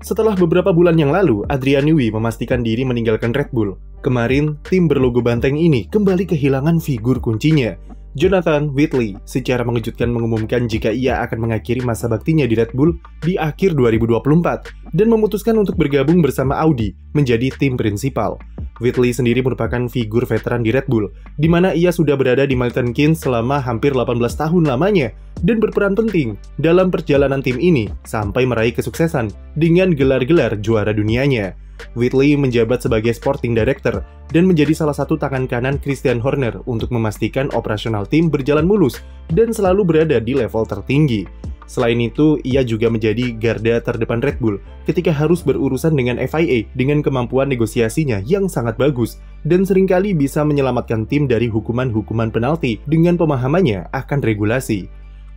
Setelah beberapa bulan yang lalu, Adrian Newey memastikan diri meninggalkan Red Bull. Kemarin, tim berlogo banteng ini kembali kehilangan figur kuncinya. Jonathan Whitley secara mengejutkan mengumumkan jika ia akan mengakhiri masa baktinya di Red Bull di akhir 2024 dan memutuskan untuk bergabung bersama Audi menjadi tim prinsipal. Whitley sendiri merupakan figur veteran di Red Bull, di mana ia sudah berada di Milton Keynes selama hampir 18 tahun lamanya dan berperan penting dalam perjalanan tim ini sampai meraih kesuksesan dengan gelar-gelar juara dunianya. Whitley menjabat sebagai Sporting Director dan menjadi salah satu tangan kanan Christian Horner untuk memastikan operasional tim berjalan mulus dan selalu berada di level tertinggi. Selain itu, ia juga menjadi garda terdepan Red Bull ketika harus berurusan dengan FIA dengan kemampuan negosiasinya yang sangat bagus dan seringkali bisa menyelamatkan tim dari hukuman-hukuman penalti dengan pemahamannya akan regulasi.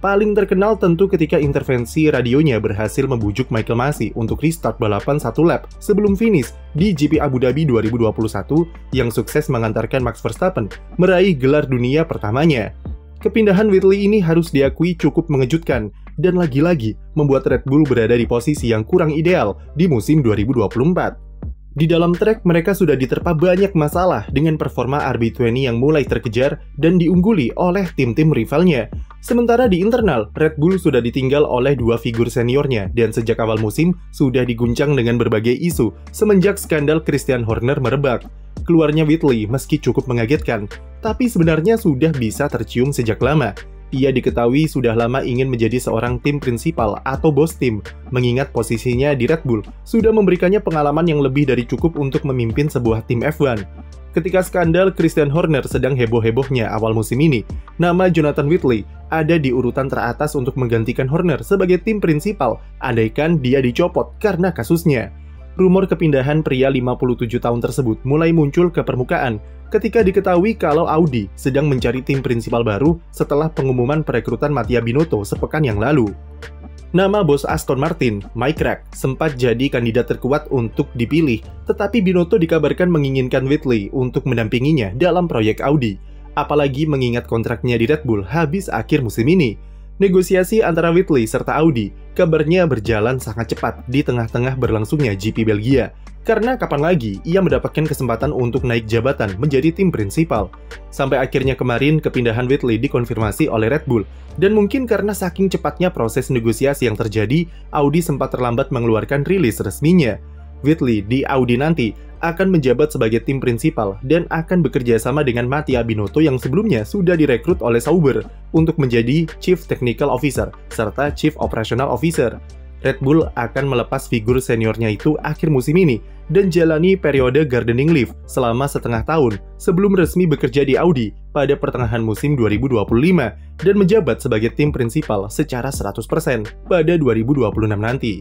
Paling terkenal tentu ketika intervensi radionya berhasil membujuk Michael Masi untuk restart balapan satu lap sebelum finish di GP Abu Dhabi 2021 yang sukses mengantarkan Max Verstappen meraih gelar dunia pertamanya. Kepindahan Whitley ini harus diakui cukup mengejutkan dan lagi-lagi membuat Red Bull berada di posisi yang kurang ideal di musim 2024. Di dalam trek, mereka sudah diterpa banyak masalah dengan performa RB20 yang mulai terkejar dan diungguli oleh tim-tim rivalnya. Sementara di internal, Red Bull sudah ditinggal oleh dua figur seniornya dan sejak awal musim sudah diguncang dengan berbagai isu semenjak skandal Christian Horner merebak. Keluarnya Whitley meski cukup mengagetkan, tapi sebenarnya sudah bisa tercium sejak lama. Ia diketahui sudah lama ingin menjadi seorang tim prinsipal atau bos tim, mengingat posisinya di Red Bull sudah memberikannya pengalaman yang lebih dari cukup untuk memimpin sebuah tim F1. Ketika skandal Christian Horner sedang heboh-hebohnya awal musim ini, nama Jonathan Whitley ada di urutan teratas untuk menggantikan Horner sebagai tim prinsipal, andaikan dia dicopot karena kasusnya. Rumor kepindahan pria 57 tahun tersebut mulai muncul ke permukaan ketika diketahui kalau Audi sedang mencari tim prinsipal baru setelah pengumuman perekrutan Mattia Binotto sepekan yang lalu. Nama bos Aston Martin, Mike Rack, sempat jadi kandidat terkuat untuk dipilih, tetapi Binotto dikabarkan menginginkan Whitley untuk mendampinginya dalam proyek Audi, apalagi mengingat kontraknya di Red Bull habis akhir musim ini. Negosiasi antara Whitley serta Audi kabarnya berjalan sangat cepat di tengah-tengah berlangsungnya GP Belgia, karena kapan lagi ia mendapatkan kesempatan untuk naik jabatan menjadi tim prinsipal. Sampai akhirnya kemarin kepindahan Whitley dikonfirmasi oleh Red Bull, dan mungkin karena saking cepatnya proses negosiasi yang terjadi, Audi sempat terlambat mengeluarkan rilis resminya. Whitley di Audi nanti akan menjabat sebagai tim prinsipal dan akan bekerja sama dengan Mattia Binotto yang sebelumnya sudah direkrut oleh Sauber untuk menjadi Chief Technical Officer serta Chief Operational Officer. Red Bull akan melepas figur seniornya itu akhir musim ini dan jalani periode gardening leave selama setengah tahun sebelum resmi bekerja di Audi pada pertengahan musim 2025 dan menjabat sebagai tim prinsipal secara 100% pada 2026 nanti.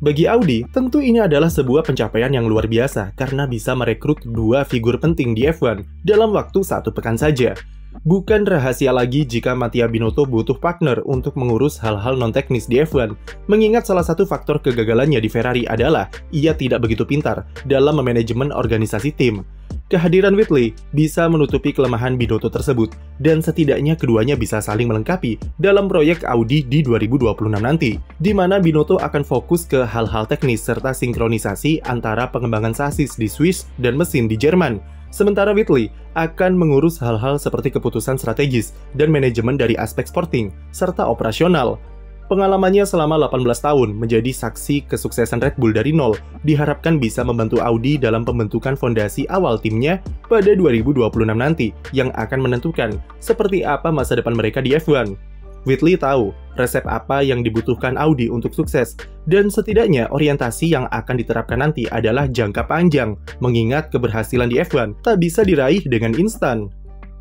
Bagi Audi, tentu ini adalah sebuah pencapaian yang luar biasa karena bisa merekrut dua figur penting di F1 dalam waktu satu pekan saja. Bukan rahasia lagi jika Mattia Binotto butuh partner untuk mengurus hal-hal non-teknis di F1, mengingat salah satu faktor kegagalannya di Ferrari adalah ia tidak begitu pintar dalam memanajemen organisasi tim. Kehadiran Whitley bisa menutupi kelemahan Binotto tersebut, dan setidaknya keduanya bisa saling melengkapi dalam proyek Audi di 2026 nanti, di mana Binotto akan fokus ke hal-hal teknis serta sinkronisasi antara pengembangan sasis di Swiss dan mesin di Jerman. Sementara Whitley akan mengurus hal-hal seperti keputusan strategis dan manajemen dari aspek sporting, serta operasional. Pengalamannya selama 18 tahun menjadi saksi kesuksesan Red Bull dari nol diharapkan bisa membantu Audi dalam pembentukan fondasi awal timnya pada 2026 nanti yang akan menentukan seperti apa masa depan mereka di F1. Whitley tahu resep apa yang dibutuhkan Audi untuk sukses dan setidaknya orientasi yang akan diterapkan nanti adalah jangka panjang mengingat keberhasilan di F1 tak bisa diraih dengan instan.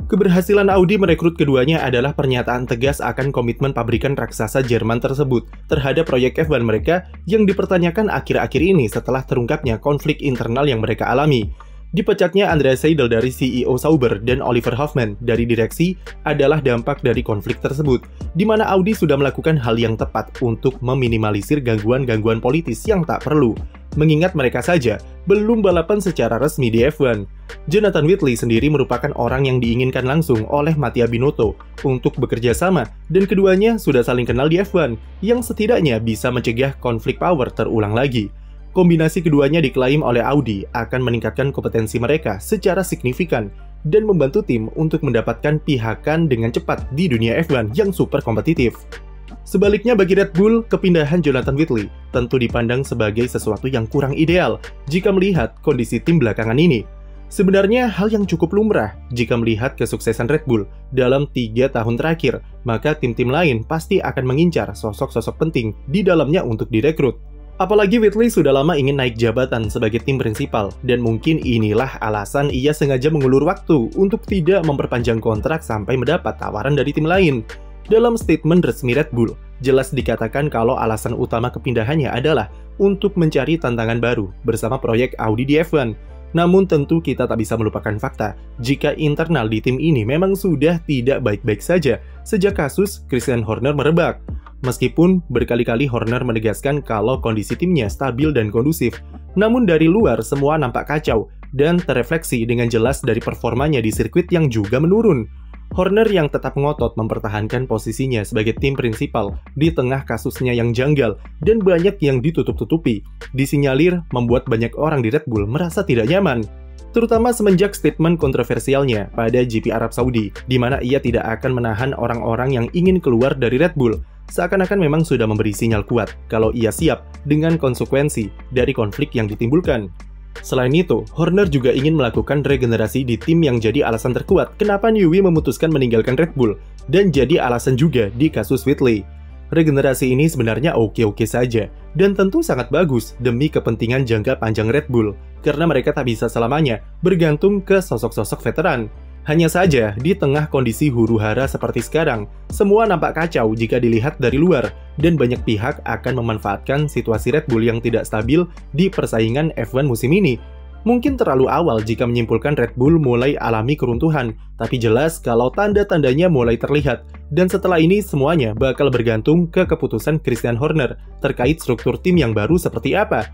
Keberhasilan Audi merekrut keduanya adalah pernyataan tegas akan komitmen pabrikan raksasa Jerman tersebut terhadap proyek F1 mereka yang dipertanyakan akhir-akhir ini setelah terungkapnya konflik internal yang mereka alami. Dipecatnya Andreas Seidel dari CEO Sauber dan Oliver Hoffmann dari direksi adalah dampak dari konflik tersebut, di mana Audi sudah melakukan hal yang tepat untuk meminimalisir gangguan-gangguan politis yang tak perlu, mengingat mereka saja belum balapan secara resmi di F1. Jonathan Whitley sendiri merupakan orang yang diinginkan langsung oleh Mattia Binotto untuk bekerja sama, dan keduanya sudah saling kenal di F1, yang setidaknya bisa mencegah konflik power terulang lagi. Kombinasi keduanya diklaim oleh Audi akan meningkatkan kompetensi mereka secara signifikan dan membantu tim untuk mendapatkan pihakan dengan cepat di dunia F1 yang super kompetitif. Sebaliknya bagi Red Bull, kepindahan Jonathan Whitley tentu dipandang sebagai sesuatu yang kurang ideal jika melihat kondisi tim belakangan ini. Sebenarnya hal yang cukup lumrah jika melihat kesuksesan Red Bull dalam 3 tahun terakhir, maka tim-tim lain pasti akan mengincar sosok-sosok penting di dalamnya untuk direkrut. Apalagi Whitley sudah lama ingin naik jabatan sebagai tim prinsipal, dan mungkin inilah alasan ia sengaja mengulur waktu untuk tidak memperpanjang kontrak sampai mendapat tawaran dari tim lain. Dalam statement resmi Red Bull, jelas dikatakan kalau alasan utama kepindahannya adalah untuk mencari tantangan baru bersama proyek Audi di F1. Namun tentu kita tak bisa melupakan fakta jika internal di tim ini memang sudah tidak baik-baik saja sejak kasus Christian Horner merebak. Meskipun berkali-kali Horner menegaskan kalau kondisi timnya stabil dan kondusif, namun dari luar semua nampak kacau dan terefleksi dengan jelas dari performanya di sirkuit yang juga menurun. Horner yang tetap ngotot mempertahankan posisinya sebagai tim prinsipal di tengah kasusnya yang janggal dan banyak yang ditutup-tutupi, disinyalir membuat banyak orang di Red Bull merasa tidak nyaman. Terutama semenjak statement kontroversialnya pada GP Arab Saudi, di mana ia tidak akan menahan orang-orang yang ingin keluar dari Red Bull. Seakan-akan memang sudah memberi sinyal kuat kalau ia siap dengan konsekuensi dari konflik yang ditimbulkan. Selain itu, Horner juga ingin melakukan regenerasi di tim yang jadi alasan terkuat kenapa Newey memutuskan meninggalkan Red Bull dan jadi alasan juga di kasus Whitley. Regenerasi ini sebenarnya oke-oke saja dan tentu sangat bagus demi kepentingan jangka panjang Red Bull karena mereka tak bisa selamanya bergantung ke sosok-sosok veteran. Hanya saja, di tengah kondisi huru-hara seperti sekarang, semua nampak kacau jika dilihat dari luar, dan banyak pihak akan memanfaatkan situasi Red Bull yang tidak stabil di persaingan F1 musim ini. Mungkin terlalu awal jika menyimpulkan Red Bull mulai alami keruntuhan, tapi jelas kalau tanda-tandanya mulai terlihat, dan setelah ini semuanya bakal bergantung ke keputusan Christian Horner terkait struktur tim yang baru seperti apa.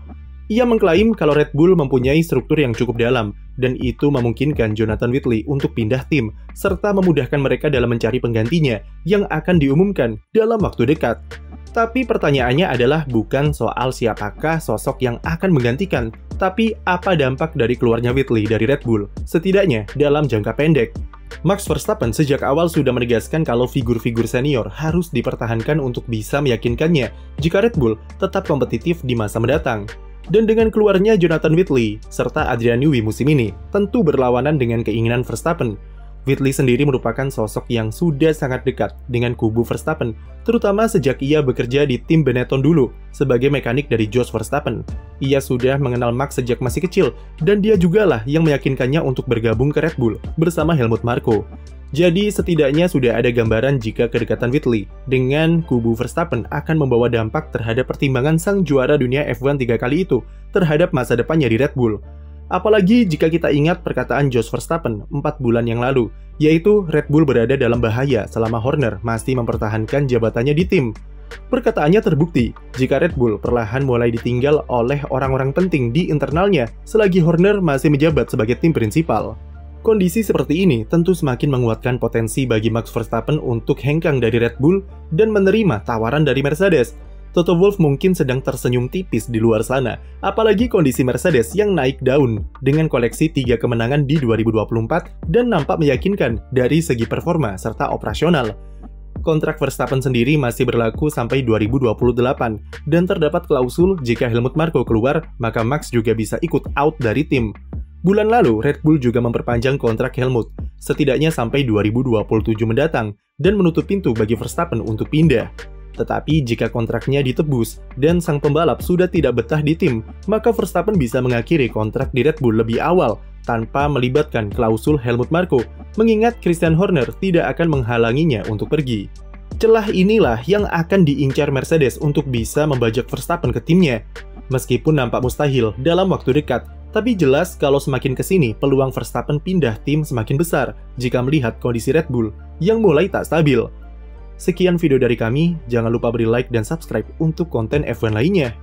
Ia mengklaim kalau Red Bull mempunyai struktur yang cukup dalam, dan itu memungkinkan Jonathan Whitley untuk pindah tim, serta memudahkan mereka dalam mencari penggantinya yang akan diumumkan dalam waktu dekat. Tapi pertanyaannya adalah bukan soal siapakah sosok yang akan menggantikan, tapi apa dampak dari keluarnya Whitley dari Red Bull, setidaknya dalam jangka pendek. Max Verstappen sejak awal sudah menegaskan kalau figur-figur senior harus dipertahankan untuk bisa meyakinkannya jika Red Bull tetap kompetitif di masa mendatang. Dan dengan keluarnya Jonathan Whitley serta Adrian Newey musim ini tentu berlawanan dengan keinginan Verstappen. Whitley sendiri merupakan sosok yang sudah sangat dekat dengan kubu Verstappen, terutama sejak ia bekerja di tim Benetton dulu sebagai mekanik dari Jos Verstappen. Ia sudah mengenal Max sejak masih kecil, dan dia jugalah yang meyakinkannya untuk bergabung ke Red Bull bersama Helmut Marko. Jadi setidaknya sudah ada gambaran jika kedekatan Whitley dengan kubu Verstappen akan membawa dampak terhadap pertimbangan sang juara dunia F1 3 kali itu terhadap masa depannya di Red Bull. Apalagi jika kita ingat perkataan Jos Verstappen 4 bulan yang lalu, yaitu Red Bull berada dalam bahaya selama Horner masih mempertahankan jabatannya di tim. Perkataannya terbukti jika Red Bull perlahan mulai ditinggal oleh orang-orang penting di internalnya selagi Horner masih menjabat sebagai tim prinsipal. Kondisi seperti ini tentu semakin menguatkan potensi bagi Max Verstappen untuk hengkang dari Red Bull dan menerima tawaran dari Mercedes. Toto Wolff mungkin sedang tersenyum tipis di luar sana, apalagi kondisi Mercedes yang naik daun dengan koleksi 3 kemenangan di 2024 dan nampak meyakinkan dari segi performa serta operasional. Kontrak Verstappen sendiri masih berlaku sampai 2028 dan terdapat klausul jika Helmut Marko keluar, maka Max juga bisa ikut out dari tim. Bulan lalu, Red Bull juga memperpanjang kontrak Helmut, setidaknya sampai 2027 mendatang, dan menutup pintu bagi Verstappen untuk pindah. Tetapi jika kontraknya ditebus, dan sang pembalap sudah tidak betah di tim, maka Verstappen bisa mengakhiri kontrak di Red Bull lebih awal, tanpa melibatkan klausul Helmut Marko, mengingat Christian Horner tidak akan menghalanginya untuk pergi. Celah inilah yang akan diincar Mercedes untuk bisa membajak Verstappen ke timnya. Meskipun nampak mustahil dalam waktu dekat, tapi jelas kalau semakin kesini peluang Verstappen pindah tim semakin besar jika melihat kondisi Red Bull yang mulai tak stabil. Sekian video dari kami, jangan lupa beri like dan subscribe untuk konten F1 lainnya.